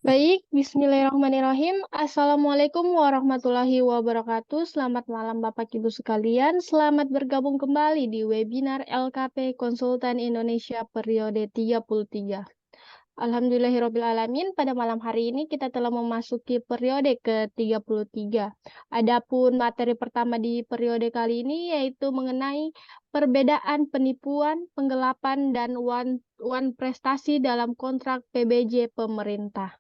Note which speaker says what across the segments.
Speaker 1: Baik, bismillahirrahmanirrahim. Assalamualaikum warahmatullahi wabarakatuh. Selamat malam Bapak Ibu sekalian. Selamat bergabung kembali di webinar LKP Konsultan Indonesia periode 33. Alhamdulillahirrabbilalamin, pada malam hari ini kita telah memasuki periode ke-33. Adapun materi pertama di periode kali ini yaitu mengenai perbedaan penipuan, penggelapan, dan wan prestasi dalam kontrak PBJ pemerintah.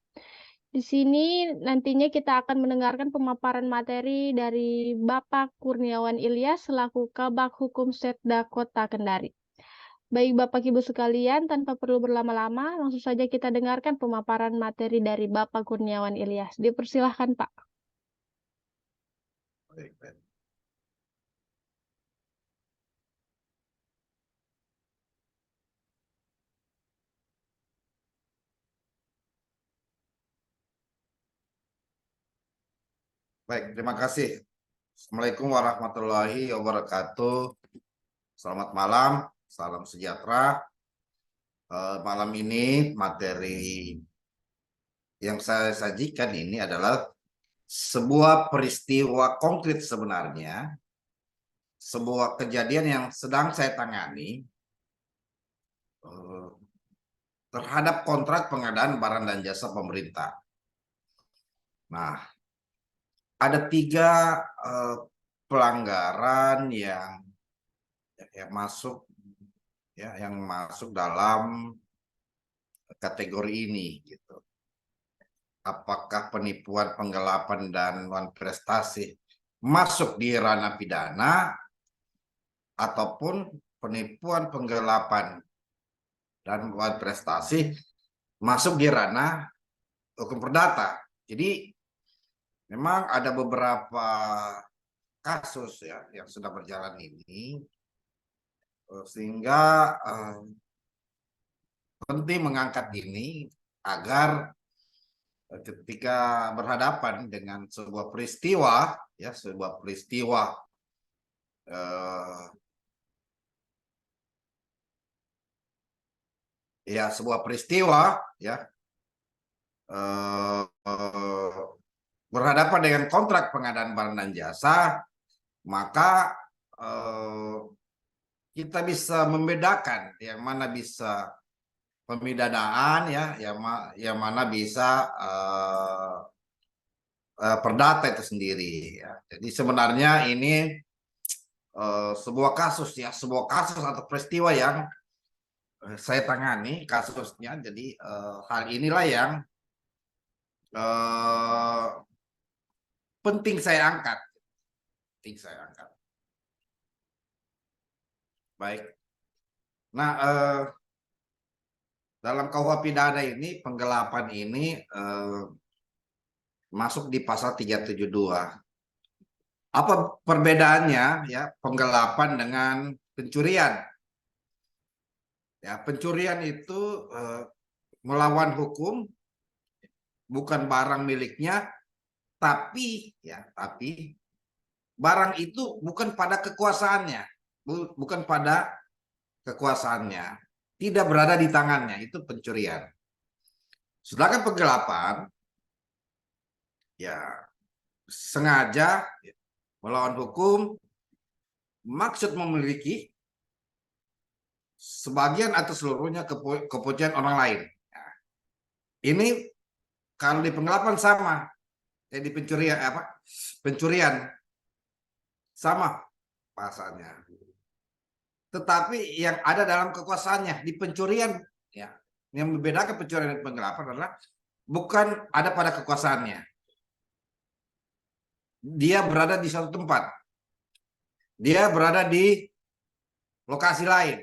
Speaker 1: Di sini nantinya kita akan mendengarkan pemaparan materi dari Bapak Kurniawan Ilyas selaku Kabag Hukum Setda Kota Kendari. Baik Bapak Ibu sekalian, tanpa perlu berlama-lama, langsung saja kita dengarkan pemaparan materi dari Bapak Kurniawan Ilyas. Dipersilahkan Pak.
Speaker 2: Baik, baik. Baik, terima kasih. Assalamualaikum warahmatullahi wabarakatuh. Selamat malam, salam sejahtera. Malam ini materi yang saya sajikan ini adalah sebuah peristiwa konkret sebenarnya, sebuah kejadian yang sedang saya tangani terhadap kontrak pengadaan barang dan jasa pemerintah. Nah, ada 3 pelanggaran yang masuk dalam kategori ini gitu. Apakah penipuan, penggelapan, dan wan prestasi masuk di ranah pidana ataupun penipuan, penggelapan, dan wan prestasi masuk di ranah hukum perdata. Jadi memang ada beberapa kasus ya yang sudah berjalan ini, sehingga penting mengangkat ini agar ketika berhadapan dengan sebuah peristiwa berhadapan dengan kontrak pengadaan barang dan jasa, maka kita bisa membedakan yang mana bisa pemidanaan ya, yang mana bisa perdata itu sendiri ya. Jadi sebenarnya ini sebuah kasus atau peristiwa yang saya tangani kasusnya. Jadi hal inilah yang penting saya angkat. Baik. Nah, dalam KUH pidana ini penggelapan ini masuk di pasal 372. Apa perbedaannya ya penggelapan dengan pencurian? Ya, pencurian itu melawan hukum, bukan barang miliknya, tapi barang itu bukan pada kekuasaannya, tidak berada di tangannya, itu pencurian. Sedangkan penggelapan ya sengaja melawan hukum, maksud memiliki sebagian atau seluruhnya kepunyaan orang lain. Nah, ini kalau di penggelapan sama, di pencurian sama pasalnya. Tetapi yang ada dalam kekuasaannya di pencurian ya, yang membedakan pencurian dan penggelapan adalah bukan ada pada kekuasaannya. Dia berada di satu tempat. Dia berada di lokasi lain.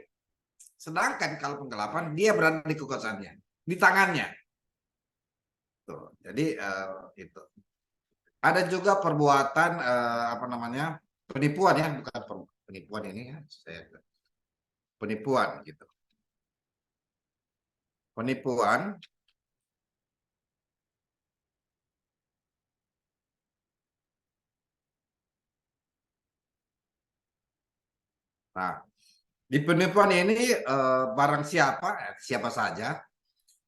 Speaker 2: Sedangkan kalau penggelapan dia berada di kekuasaannya, di tangannya. Tuh, jadi itu. Ada juga perbuatan penipuan ya, bukan penipuan ini ya, penipuan gitu. Penipuan Nah, di penipuan ini barang siapa saja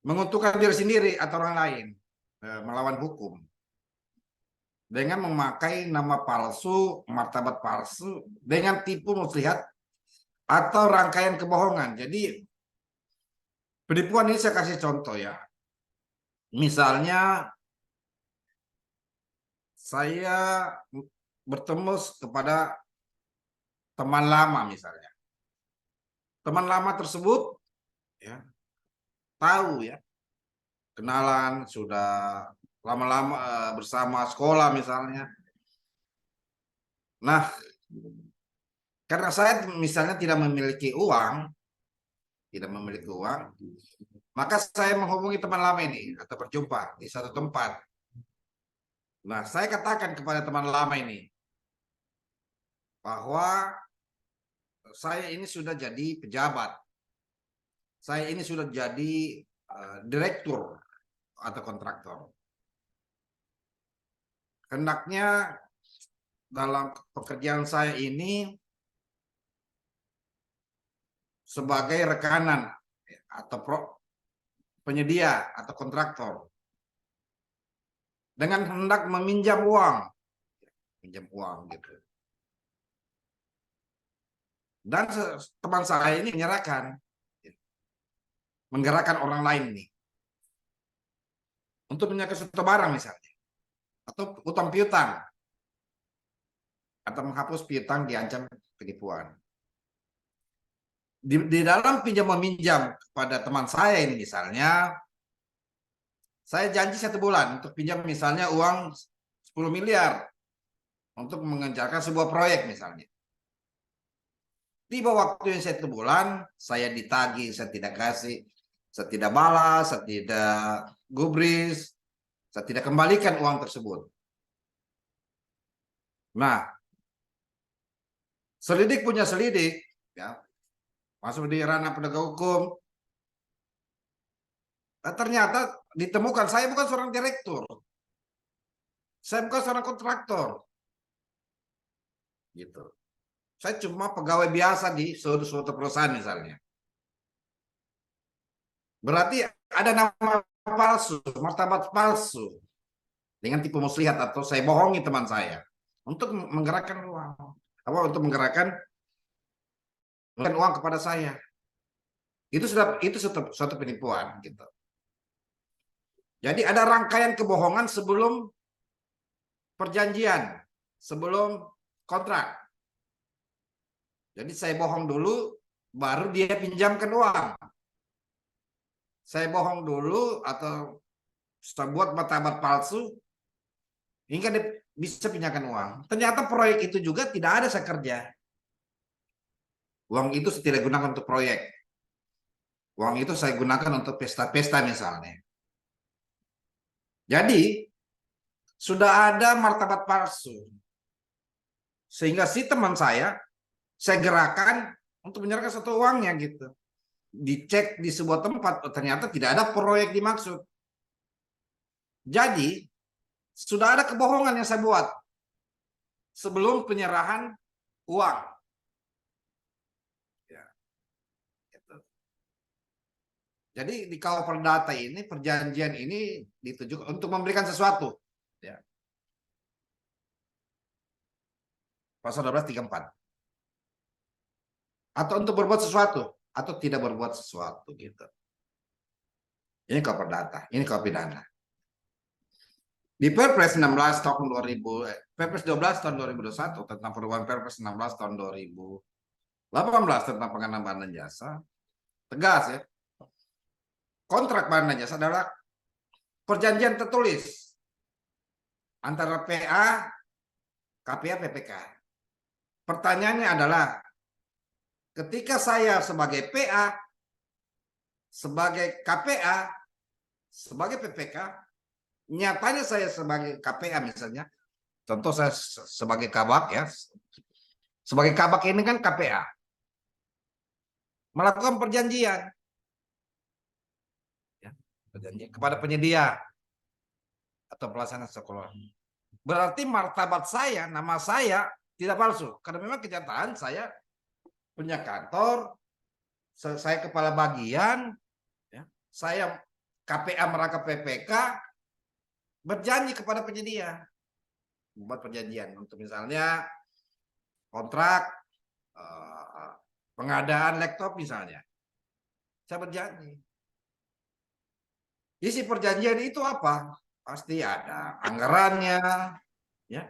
Speaker 2: menguntungkan diri sendiri atau orang lain. melawan hukum dengan memakai nama palsu, martabat palsu, dengan tipu muslihat atau rangkaian kebohongan. Jadi penipuan ini saya kasih contoh ya. Misalnya saya bertemu kepada teman lama misalnya. Teman lama tersebut ya tahu ya, kenalan sudah lama-lama bersama sekolah misalnya. Nah, karena saya misalnya tidak memiliki uang, maka saya menghubungi teman lama ini atau berjumpa di satu tempat. Nah, saya katakan kepada teman lama ini bahwa saya ini sudah jadi pejabat, saya ini sudah jadi direktur atau kontraktor. Hendaknya dalam pekerjaan saya ini sebagai rekanan atau penyedia atau kontraktor dengan hendak meminjam uang gitu. Dan teman saya ini menggerakkan orang lain nih untuk menyangkut suatu barang misalnya, atau utang piutang, atau menghapus piutang diancam penipuan. Di dalam pinjam meminjam kepada teman saya ini misalnya, saya janji 1 bulan untuk pinjam misalnya uang 10 miliar untuk mengerjakan sebuah proyek misalnya. Tiba waktu yang 1 bulan, saya ditagih, saya tidak kasih, saya tidak balas, saya tidak gubris, saya tidak kembalikan uang tersebut. Nah, selidik punya selidik, ya, masuk di ranah penegak hukum. Nah, ternyata ditemukan saya bukan seorang direktur, saya bukan seorang kontraktor, gitu. Saya cuma pegawai biasa di suatu perusahaan misalnya. Berarti ada nama palsu, martabat palsu, dengan tipu muslihat atau saya bohongi teman saya untuk menggerakkan uang, untuk menggerakkan uang kepada saya. Itu suatu penipuan gitu. Jadi ada rangkaian kebohongan sebelum perjanjian, sebelum kontrak. Jadi saya bohong dulu, baru dia pinjamkan uang. Saya bohong dulu atau saya buat martabat palsu hingga dia bisa pinjamkan uang. Ternyata proyek itu juga tidak ada saya kerja. Uang itu saya tidak gunakan untuk proyek. Uang itu saya gunakan untuk pesta-pesta misalnya. Jadi sudah ada martabat palsu. Sehingga si teman saya gerakan untuk menyerahkan satu uangnya gitu. Dicek di sebuah tempat, ternyata tidak ada proyek dimaksud. Jadi sudah ada kebohongan yang saya buat sebelum penyerahan uang. Ya, gitu. Jadi di KUH Perdata ini perjanjian ini ditujukan untuk memberikan sesuatu. Ya. Pasal 1234. Atau untuk berbuat sesuatu atau tidak berbuat sesuatu gitu. Ini KUH Perdata, ini KUH Pidana. Di Perpres 16 tahun 2000, Perpres 12 tahun 2021 tentang perubahan Perpres 16 tahun 2018 tentang pengadaan barang dan jasa, tegas ya. Kontrak barang dan jasa adalah perjanjian tertulis antara PA, KPA, PPK. Pertanyaannya adalah, ketika saya sebagai PA, sebagai KPA, sebagai PPK, nyatanya saya sebagai KPA misalnya, contoh saya sebagai kabak ya, sebagai kabak ini kan KPA, melakukan perjanjian, ya, perjanjian kepada penyedia atau pelaksana sekolah. Berarti martabat saya, nama saya tidak palsu, karena memang kenyataan saya punya kantor, saya kepala bagian, ya, saya KPA merangkap PPK, berjanji kepada penyedia, membuat perjanjian untuk misalnya kontrak pengadaan laptop misalnya. Saya berjanji. Isi perjanjian itu apa? Pasti ada anggarannya, ya,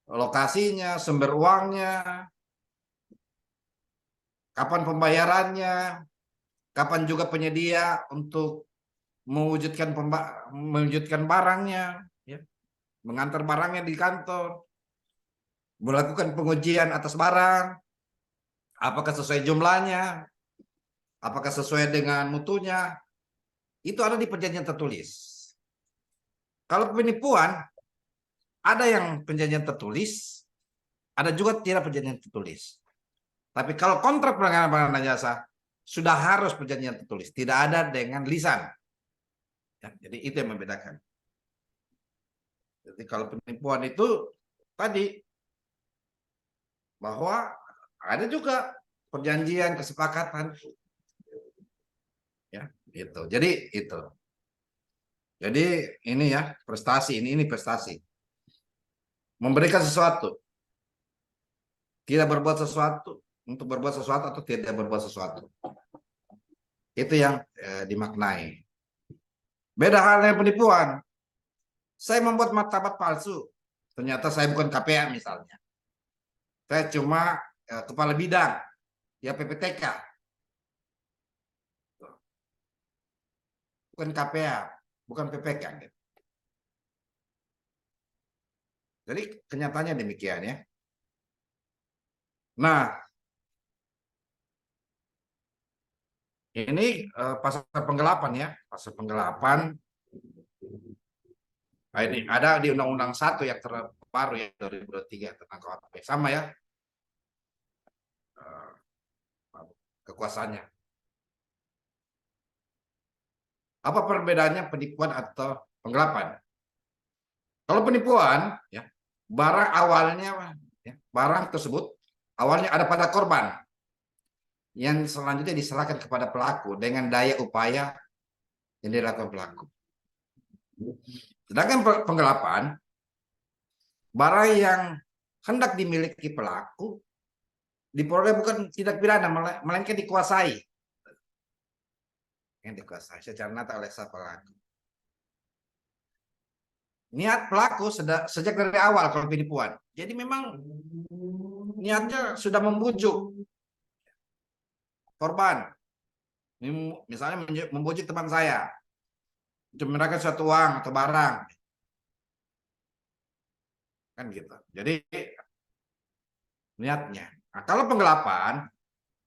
Speaker 2: lokasinya, sumber uangnya, kapan pembayarannya, kapan juga penyedia untuk mewujudkan barangnya, ya, mengantar barangnya di kantor, melakukan pengujian atas barang, apakah sesuai jumlahnya, apakah sesuai dengan mutunya, itu ada di perjanjian tertulis. Kalau penipuan, ada yang perjanjian tertulis, ada juga tidak perjanjian tertulis. Tapi kalau kontrak pelanggaran barang jasa, sudah harus perjanjian tertulis, tidak ada dengan lisan. Ya, jadi itu yang membedakan. Jadi kalau penipuan itu tadi bahwa ada juga perjanjian kesepakatan, ya gitu. Jadi itu. Jadi ini ya prestasi, ini prestasi. Memberikan sesuatu, tidak berbuat sesuatu, untuk berbuat sesuatu atau tidak berbuat sesuatu. Itu yang dimaknai. Beda halnya penipuan. Saya membuat martabat palsu. Ternyata saya bukan KPA misalnya. Saya cuma kepala bidang, ya PPTK. Bukan KPA, bukan PPK. Jadi kenyataannya demikian ya. Nah, ini pasal penggelapan ya, pasal penggelapan. Nah, ini ada di Undang-Undang 1 yang terbaru ya 2023 tentang KUHP. Sama ya kekuasaannya. Apa perbedaannya penipuan atau penggelapan? Kalau penipuan, ya, barang awalnya, ya, barang tersebut awalnya ada pada korban, yang selanjutnya diserahkan kepada pelaku dengan daya upaya yang dilakukan pelaku. Sedangkan penggelapan, barang yang hendak dimiliki pelaku diperoleh bukan tindak pidana, melainkan dikuasai. Yang dikuasai secara nyata oleh sang pelaku. Niat pelaku sejak dari awal kalau penipuan. Jadi memang niatnya sudah membujuk korban. Misalnya membujuk teman saya untuk mendapatkan suatu uang atau barang. Kan gitu. Jadi niatnya. Nah, kalau penggelapan,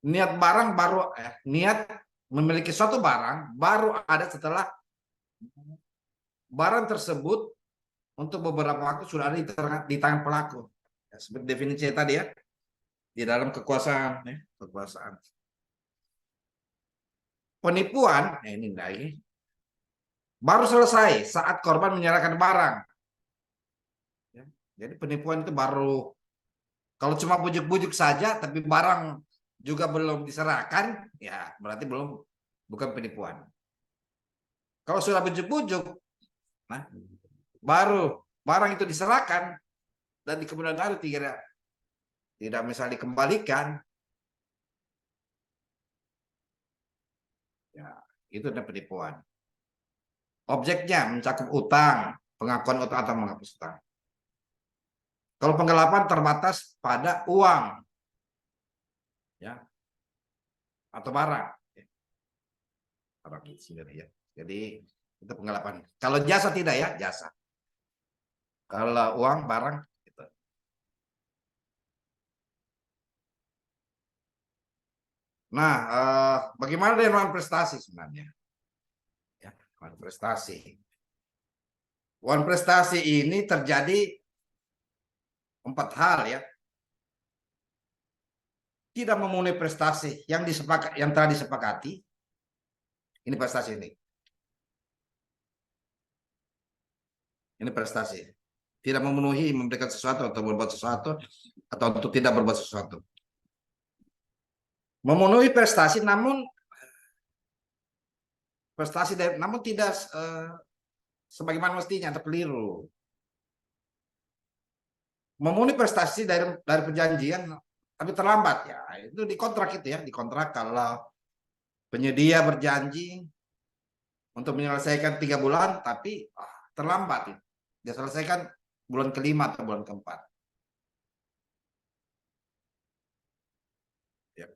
Speaker 2: niat barang baru niat memiliki suatu barang baru ada setelah barang tersebut untuk beberapa waktu sudah ada di tangan pelaku. Ya, seperti definisi tadi ya, di dalam kekuasaan. Ya, kekuasaan. Penipuan, ini enggak, baru selesai saat korban menyerahkan barang. Ya, jadi penipuan itu baru, kalau cuma bujuk-bujuk saja, tapi barang juga belum diserahkan, ya berarti bukan penipuan. Kalau sudah bujuk-bujuk, nah, baru barang itu diserahkan dan di kemudian hari tidak misalnya dikembalikan, ya itu adalah penipuan. Objeknya mencakup utang, pengakuan utang atau menghapus utang. Kalau penggelapan terbatas pada uang, ya, atau barang, barang itu sendiri ya. Jadi itu penggelapan. Kalau jasa tidak ya, jasa. Kalau uang, barang, gitu. Nah, bagaimana dengan prestasi sebenarnya? Ya, prestasi. Prestasi ini terjadi 4 hal ya. Tidak memenuhi prestasi yang telah disepakati. Ini prestasi ini. Ini prestasi. Tidak memenuhi memberikan sesuatu atau berbuat sesuatu atau untuk tidak berbuat sesuatu. Memenuhi prestasi namun tidak sebagaimana mestinya atau keliru. Memenuhi prestasi dari perjanjian tapi terlambat ya, itu di kontrak itu ya, di kontrak kalau penyedia berjanji untuk menyelesaikan 3 bulan tapi terlambat, dia selesaikan bulan kelima atau bulan keempat. Ya.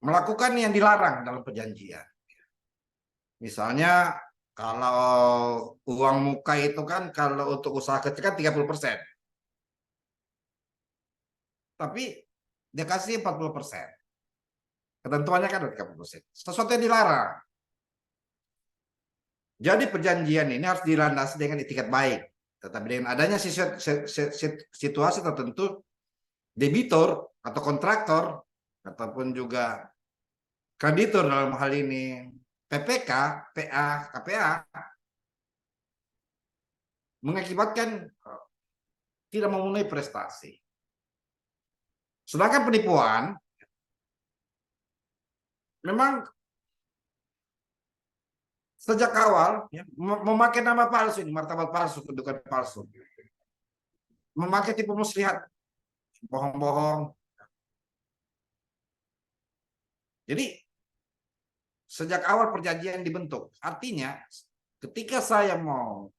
Speaker 2: Melakukan yang dilarang dalam perjanjian. Misalnya kalau uang muka itu kan kalau untuk usaha kecil kan 30%. Tapi dia kasih 40%. Ketentuannya kan 30%. Sesuatu yang dilarang. Jadi perjanjian ini harus dilandasi dengan etikat baik. Tetapi dengan adanya situasi tertentu, debitur atau kontraktor, ataupun juga kreditur dalam hal ini PPK, PA, KPA, mengakibatkan tidak memenuhi prestasi. Sedangkan penipuan, memang sejak awal ya, memakai nama palsu, martabat palsu, kedudukan palsu, memakai tipu muslihat, bohong-bohong. Jadi sejak awal perjanjian dibentuk, artinya ketika saya mau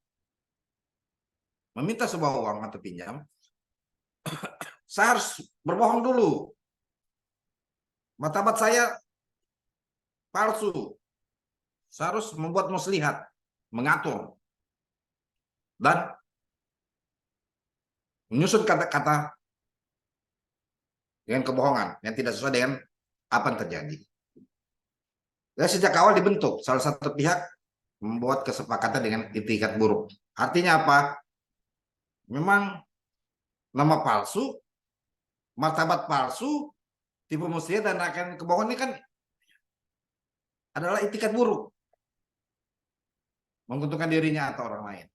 Speaker 2: meminta sebuah uang atau pinjam, saya harus berbohong dulu. Martabat saya palsu. Saya harus membuat muslihat, mengatur, dan menyusun kata-kata dengan kebohongan yang tidak sesuai dengan apa yang terjadi. Dan sejak awal dibentuk, salah satu pihak membuat kesepakatan dengan itikat buruk. Artinya apa? Memang nama palsu, martabat palsu, tipu muslihat dan rangkaian kebohongan ini kan adalah itikat buruk, menguntungkan dirinya atau orang lain.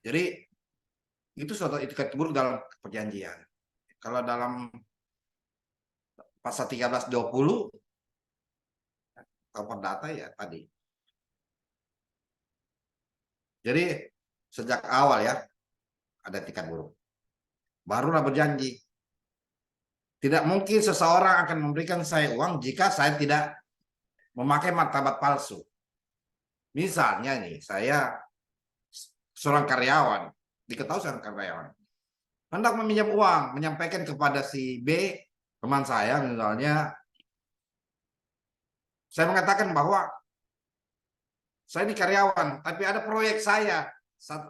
Speaker 2: Jadi itu suatu itikat buruk dalam perjanjian. Kalau dalam pasal 1320 perdata ya tadi. Jadi sejak awal ya ada itikat buruk. Barulah berjanji. Tidak mungkin seseorang akan memberikan saya uang jika saya tidak memakai martabat palsu. Misalnya nih, saya seorang karyawan, diketahui seorang karyawan, hendak meminjam uang, menyampaikan kepada si B, teman saya misalnya, saya mengatakan bahwa saya ini karyawan, tapi ada proyek saya, 1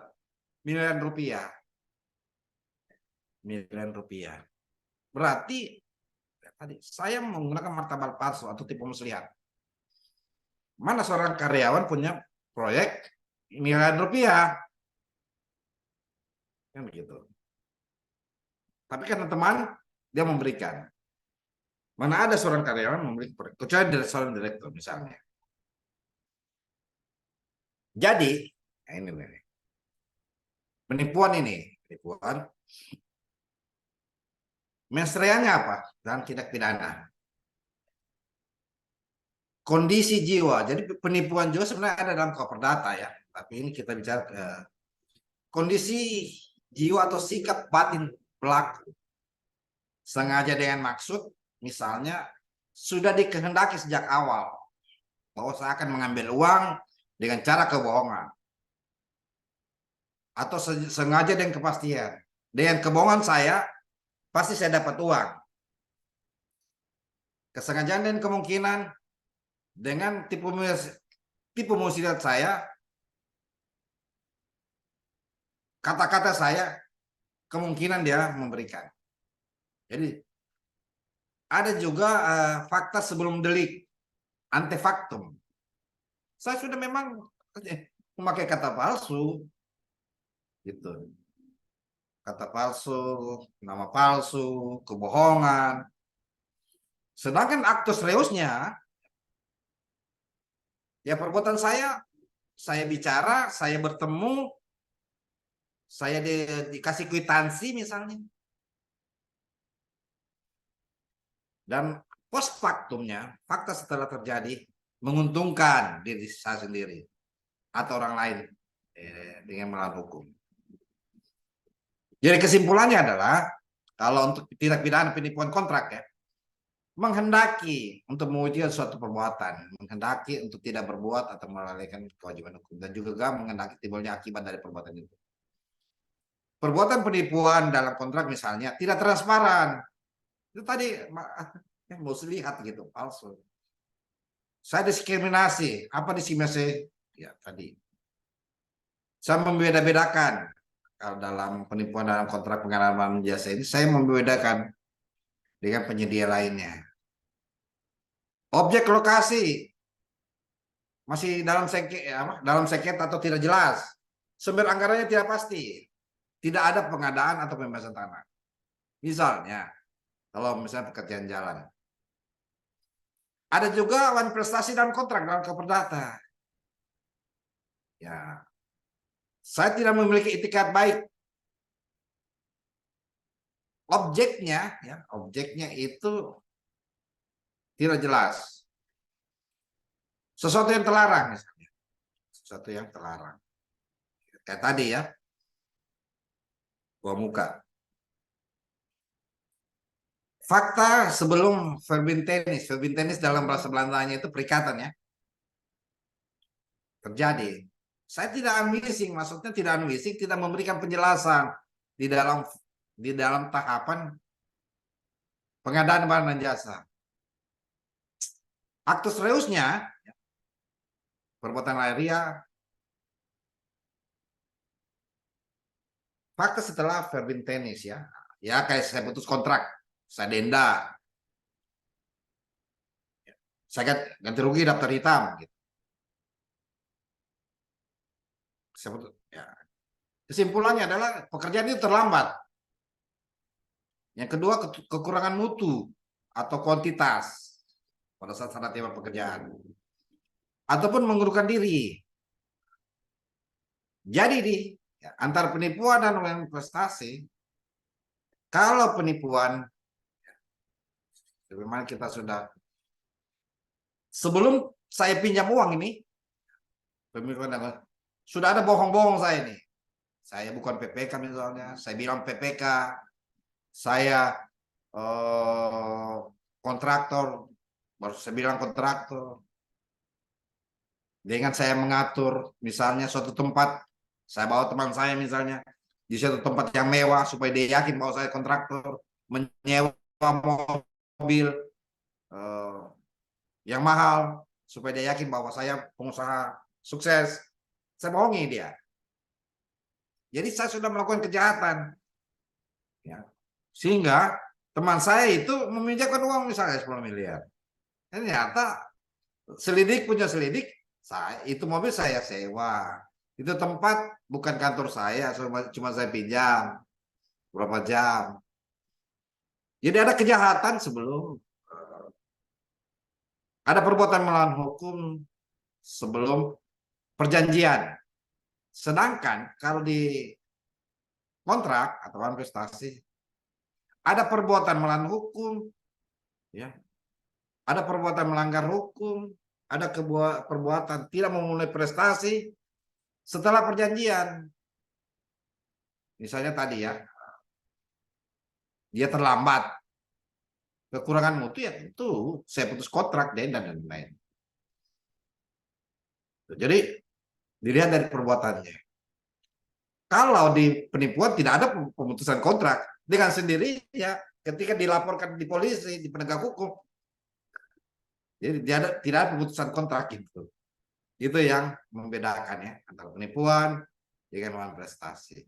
Speaker 2: miliar rupiah. Miliar rupiah. Berarti tadi saya menggunakan martabat palsu atau tipu muslihat. Mana seorang karyawan punya proyek miliaran rupiah? Kan begitu. Tapi karena teman, dia memberikan. Mana ada seorang karyawan memberi proyek, kecuali dari seorang direktur misalnya. Jadi, ini nih. Penipuan ini, penipuan. Mensreanya apa? Dan tindak pidana. Kondisi jiwa. Jadi penipuan jiwa sebenarnya ada dalam KUH Perdata ya. Tapi ini kita bicara kondisi jiwa atau sikap batin pelaku. Sengaja dengan maksud, misalnya sudah dikehendaki sejak awal bahwa saya akan mengambil uang dengan cara kebohongan. Atau sengaja dengan kepastian. Dengan kebohongan saya, pasti saya dapat uang. Kesengajaan dan kemungkinan dengan tipu muslihat saya, kata-kata saya, kemungkinan dia memberikan. Jadi ada juga fakta sebelum delik, antefaktum. Saya sudah memang memakai kata palsu, gitu. Kata palsu, nama palsu, kebohongan. Sedangkan aktus reusnya, ya perbuatan saya bicara, saya bertemu, saya dikasih kwitansi misalnya. Dan post factumnya, fakta setelah terjadi, menguntungkan diri saya sendiri atau orang lain. dengan melawan hukum. Jadi kesimpulannya adalah kalau untuk tindak pidana penipuan kontrak ya, menghendaki untuk mewujudkan suatu perbuatan, menghendaki untuk tidak berbuat atau melalaikan kewajiban hukum, dan juga menghendaki timbulnya akibat dari perbuatan itu. Perbuatan penipuan dalam kontrak misalnya tidak transparan, itu tadi mau lihat gitu, palsu. Saya diskriminasi, apa diskriminasi? Ya tadi, saya membeda-bedakan. Kalau dalam penipuan dalam kontrak pengalaman jasa ini, saya membedakan dengan penyedia lainnya. Objek lokasi masih dalam sengketa atau tidak jelas. Sumber anggarannya tidak pasti. Tidak ada pengadaan atau pembebasan tanah. Misalnya, kalau misalnya pekerjaan jalan. Ada juga lain prestasi dalam kontrak dalam keperdata. Ya, saya tidak memiliki itikat baik. Objeknya itu tidak jelas. Sesuatu yang terlarang misalnya. Sesuatu yang terlarang. Kayak tadi ya. Gua muka. Fakta sebelum verbin tenis dalam bahasa Belandanya itu perikatan ya. Terjadi. Saya tidak unleashing, maksudnya tidak unleashing, tidak memberikan penjelasan di dalam tahapan pengadaan barang dan jasa. Aktus reusnya, perbuatan lahiriah, fakta setelah verbin tenis ya. Ya kayak saya putus kontrak, saya denda, saya ganti rugi daftar hitam. Gitu. Ya. Kesimpulannya adalah pekerjaan itu terlambat. Yang kedua, kekurangan mutu atau kuantitas pada saat sana terima pekerjaan. Ataupun mengundurkan diri. Jadi antara penipuan dan investasi, kalau penipuan, bagaimana kita sebelum saya pinjam uang ini, penipuan sudah ada bohong-bohong saya ini. Saya bukan PPK misalnya, saya bilang PPK, saya kontraktor, baru saya bilang kontraktor. Dengan saya mengatur misalnya suatu tempat, saya bawa teman saya misalnya di suatu tempat yang mewah supaya dia yakin bahwa saya kontraktor, menyewa mobil yang mahal supaya dia yakin bahwa saya pengusaha sukses. Saya bohongi dia. Jadi saya sudah melakukan kejahatan. Ya. Sehingga teman saya itu meminjamkan uang misalnya 10 miliar. Ternyata punya selidik, itu mobil saya sewa. Itu tempat bukan kantor saya, cuma saya pinjam berapa jam. Jadi ada kejahatan sebelum ada perbuatan melawan hukum sebelum perjanjian. Sedangkan kalau di kontrak atau investasi ada perbuatan melawan hukum, ya, ada perbuatan melanggar hukum, ada perbuatan tidak memulai prestasi setelah perjanjian. Misalnya tadi ya, dia terlambat, kekurangan mutu ya tentu saya putus kontrak dan lain-lain. Jadi dilihat dari perbuatannya. Kalau di penipuan tidak ada pemutusan kontrak, dengan sendirinya ketika dilaporkan di polisi, di penegak hukum, jadi tidak ada pemutusan kontrak itu. Itu yang membedakan ya antara penipuan dengan uang prestasi.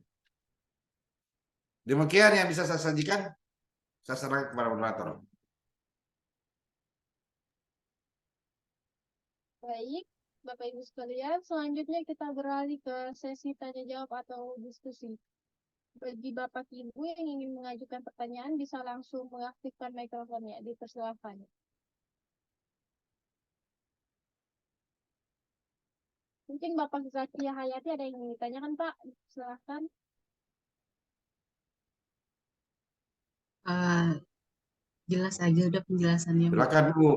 Speaker 2: Demikian yang bisa saya sajikan. Saya serahkan kepada moderator.
Speaker 1: Baik, Bapak Ibu sekalian, selanjutnya kita beralih ke sesi tanya jawab atau diskusi. Bagi Bapak Ibu yang ingin mengajukan pertanyaan bisa langsung mengaktifkan mikrofonnya, dipersilakan. Mungkin Bapak Zakia Hayati ada yang ingin ditanyakan, Pak? Silakan.
Speaker 3: Jelas aja udah penjelasannya, Bu.
Speaker 2: Silakan Bu.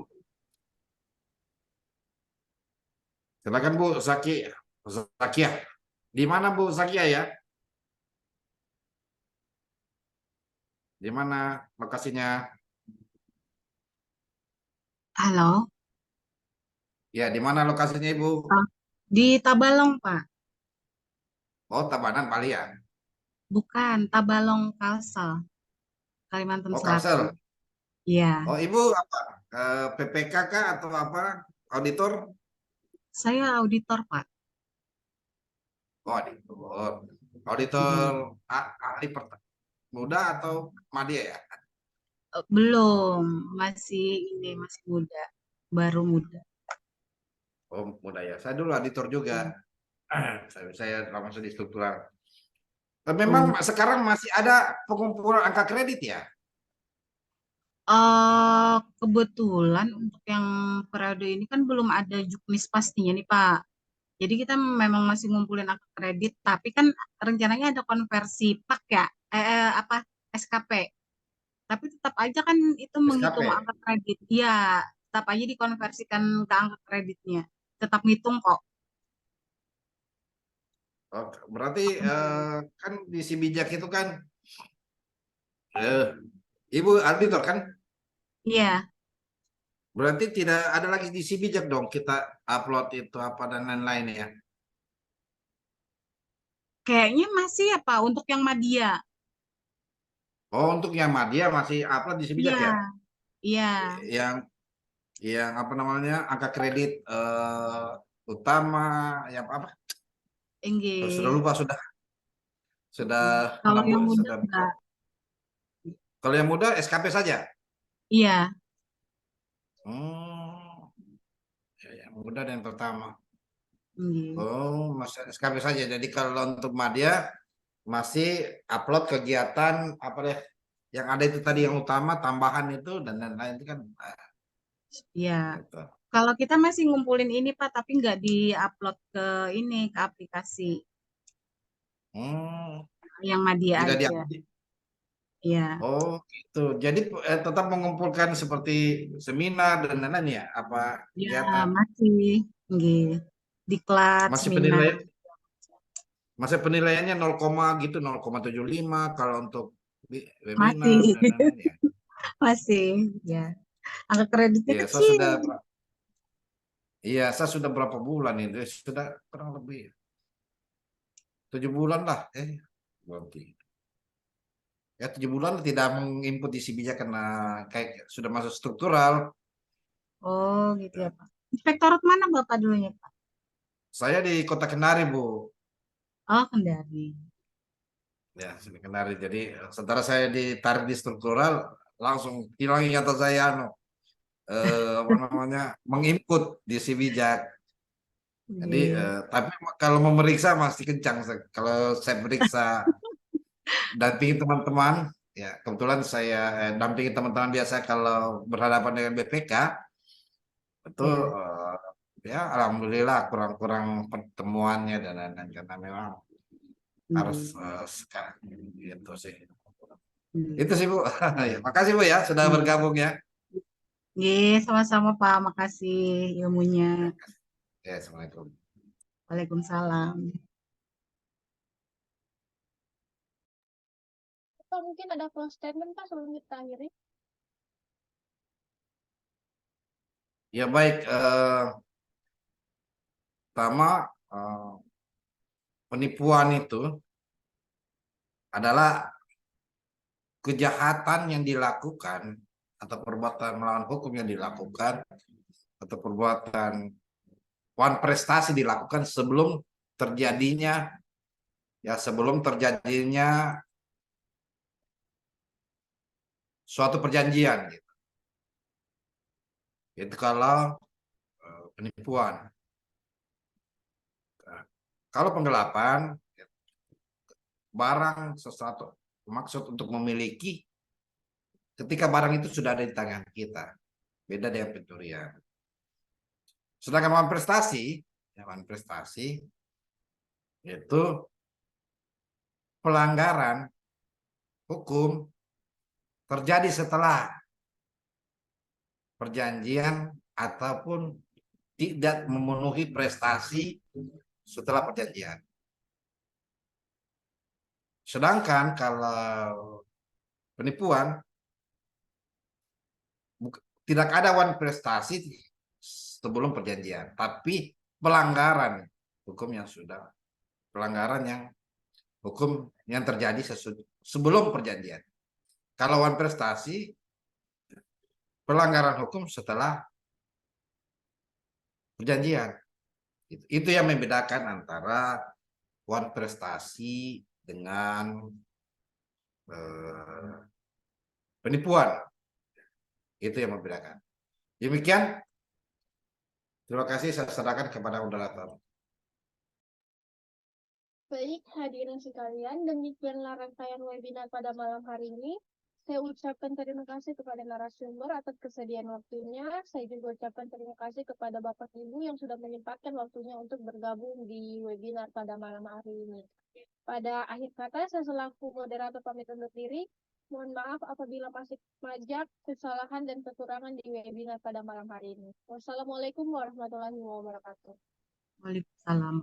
Speaker 2: Silakan Bu Zakia. Di mana Bu Zakia ya? Di mana lokasinya?
Speaker 3: Halo,
Speaker 2: Ya, di mana lokasinya Ibu?
Speaker 3: Ah, di Tabalong, Pak.
Speaker 2: Oh, Tabanan Bali ya.
Speaker 3: Bukan, Tabalong Kalsel, Kalimantan
Speaker 2: Oh,
Speaker 3: Selatan.
Speaker 2: Kalsel.
Speaker 3: Iya,
Speaker 2: Oh, Ibu apa? PPK kah atau apa? Auditor?
Speaker 3: saya auditor, Pak.
Speaker 2: Oh, auditor.
Speaker 3: Iya.
Speaker 2: Auditor ahli muda atau media ya?
Speaker 3: Belum, masih ini, masih muda. Baru muda.
Speaker 2: Oh, muda ya. Saya dulu auditor juga.
Speaker 3: Iya.
Speaker 2: Saya lama di struktural. Memang
Speaker 3: Oh.
Speaker 2: sekarang masih ada pengumpulan angka kredit ya?
Speaker 3: Kebetulan untuk yang periode ini kan belum ada juknis pastinya nih, Pak. Jadi kita memang masih ngumpulin akte kredit, tapi kan rencananya ada konversi PAK ya, apa SKP. Tapi tetap aja kan itu menghitung
Speaker 2: SKP.
Speaker 3: angka kredit. Iya, tetap aja dikonversikan ke angka kreditnya. Tetap ngitung kok.
Speaker 2: Oh, berarti kan di si bijak itu kan eh, Ibu auditor kan?
Speaker 3: Iya,
Speaker 2: Berarti tidak ada lagi di si bijak dong kita upload itu apa dan lain-lain ya.
Speaker 3: kayaknya masih ya Pak untuk yang Madia.
Speaker 2: Oh, untuk yang media masih upload di si bijak
Speaker 3: Iya,
Speaker 2: ya?
Speaker 3: iya,
Speaker 2: Yang apa namanya angka kredit utama yang apa? Sudah
Speaker 3: enggak.
Speaker 2: lupa sudah
Speaker 3: Kalau yang muda
Speaker 2: sudah.
Speaker 3: enggak.
Speaker 2: Kalau yang muda SKP saja.
Speaker 3: Iya,
Speaker 2: Oh, ya, yang muda dan yang pertama.
Speaker 3: enggak.
Speaker 2: Oh, masih SKP saja. Jadi kalau untuk media masih upload kegiatan apa deh yang ada itu tadi yang utama tambahan itu dan lain-lain itu kan
Speaker 3: Iya.
Speaker 2: gitu.
Speaker 3: Kalau kita masih ngumpulin ini Pak, tapi nggak di-upload ke ini ke aplikasi
Speaker 2: Hmm,
Speaker 3: yang Madia
Speaker 2: tidak
Speaker 3: aja.
Speaker 2: diupdate.
Speaker 3: Iya.
Speaker 2: Oh, gitu. Jadi tetap mengumpulkan seperti seminar dan lain-lain ya, apa
Speaker 3: Ya,
Speaker 2: kegiatan.
Speaker 3: masih enggak. Diklat,
Speaker 2: Masih
Speaker 3: seminar,
Speaker 2: penilaian masih penilaiannya 0, gitu 0,75 kalau untuk webinar
Speaker 3: masih,
Speaker 2: dan lain-lain ya.
Speaker 3: masih, ya. Angka kreditnya
Speaker 2: Iya, saya
Speaker 3: kecil.
Speaker 2: sudah iya, saya sudah berapa bulan ini? Sudah kurang lebih 7 bulan lah, berarti. Ya 7 bulan tidak menginput isi bijak karena kayak sudah masuk struktural.
Speaker 3: Oh, gitu ya, Pak. Inspektorat mana Bapak dulunya, Pak?
Speaker 2: Saya di Kota Kendari, Bu.
Speaker 3: Oh, Kendari.
Speaker 2: Ya, sini Kendari. Jadi setelah saya ditarik di struktural, langsung hilang ingatan saya, apa namanya, menginput di si bijak. Jadi,
Speaker 3: Iya.
Speaker 2: tapi kalau memeriksa masih kencang. Kalau saya periksa dampingi teman-teman, ya kebetulan saya dampingi teman-teman biasa kalau berhadapan dengan BPK, itu
Speaker 3: Iya.
Speaker 2: ya alhamdulillah kurang-kurang pertemuannya dan lain-lain karena memang harus
Speaker 3: Iya.
Speaker 2: sekarang gitu sih.
Speaker 3: Iya.
Speaker 2: Itu sih Bu. Ya, makasih Bu ya sudah
Speaker 3: Iya.
Speaker 2: bergabung ya.
Speaker 3: Iya, sama-sama Pak. Makasih ilmunya.
Speaker 2: Ya, ya, Assalamualaikum.
Speaker 3: Waalaikumsalam.
Speaker 1: Pak, mungkin ada close statement Pak sebelum kita akhiri.
Speaker 2: Ya baik, pertama penipuan itu adalah kejahatan yang dilakukan atau perbuatan melawan hukum yang dilakukan atau perbuatan prestasi dilakukan sebelum terjadinya suatu perjanjian gitu. Itu kalau penipuan. Nah, kalau penggelapan barang sesuatu maksud untuk memiliki ketika barang itu sudah ada di tangan kita. Beda dengan pencurian. Sedangkan prestasi itu pelanggaran hukum terjadi setelah perjanjian ataupun tidak memenuhi prestasi setelah perjanjian. Sedangkan kalau penipuan tidak ada wan prestasi sebelum perjanjian, tapi pelanggaran hukum yang sudah hukum yang terjadi sebelum perjanjian. Kalau wan prestasi pelanggaran hukum setelah perjanjian. Itu yang membedakan antara wan prestasi dengan penipuan. Itu yang membedakan. Demikian. Terima kasih, saya serahkan kepada moderator.
Speaker 1: Baik, hadirin sekalian, demikianlah rangkaian webinar pada malam hari ini. Saya ucapkan terima kasih kepada narasumber atas kesediaan waktunya. Saya juga ucapkan terima kasih kepada Bapak Ibu yang sudah menyempatkan waktunya untuk bergabung di webinar pada malam hari ini. Pada akhir kata, saya selaku moderator pamit undur diri. Mohon maaf apabila masih banyak kesalahan dan kekurangan di webinar pada malam hari ini. Wassalamualaikum warahmatullahi wabarakatuh.
Speaker 3: Waalaikumsalam.